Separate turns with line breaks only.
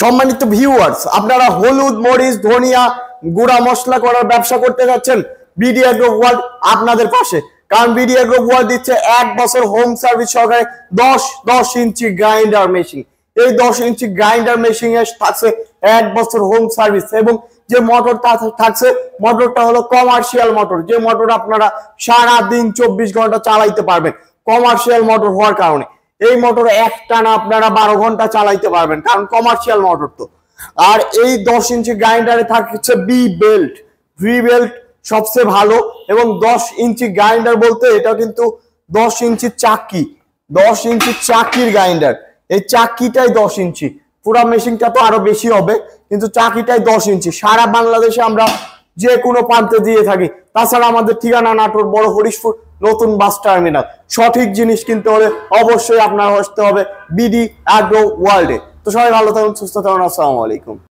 সম্মানিত ভিউয়ার্স, আপনারা হলুদ, মরিচ, ধনিয়া, গুঁড়া মশলা করার ব্যবসা করতে যাচ্ছেন, বিডি এগ্রো ওয়ার্ল্ড আপনাদের পাশে। কারণ বিডি এগ্রো ওয়ার্ল্ড দিচ্ছে 1 বছর হোম সার্ভিস সহকারে 10 ইঞ্চি গ্রাইন্ডার মেশিন। এই 10 ইঞ্চি গ্রাইন্ডার মেশিন এর থাকছে 1 বছর হোম সার্ভিস, এবং যে মোটরটা থাকছে মোটরটা হলো কমার্শিয়াল মোটর, যে মোটর আপনারা সারা দিন 24 ঘন্টা চালাইতে পারবেন। কমার্শিয়াল মোটর হওয়ার কারণে এই মোটর একটানা আপনারা 12 ঘন্টা চালাইতে পারবেন, কারণ কমার্শিয়াল মোটর তো। আর এই 10 ইঞ্চি গ্রাইন্ডারে থাকছে ভি বেল্ট সবচেয়ে ভালো, এবং 10 ইঞ্চি গ্রাইন্ডার বলতে এটা কিন্তু 10 ইঞ্চি চাকি, 10 ইঞ্চি চাকির গ্রাইন্ডার। এই চাকিটাই 10 ইঞ্চি, পুরা মেশিনটা তো আরো বেশি হবে, কিন্তু চাকিটাই 10 ইঞ্চি। সারা বাংলাদেশে আমরা যে কোনো প্রান্তে দিয়ে থাকি। তাছাড়া আমাদের ঠিকানা নাটোর বড় হরিশপুর নতুন বাস টার্মিনাল। সঠিক জিনিস কিনতে হলে অবশ্যই আপনার আসতে হবে বিডি এগ্রো ওয়ার্ল্ডে। তো সবাই ভালো থাকুন, সুস্থ থাকুন, আসসালামু আলাইকুম।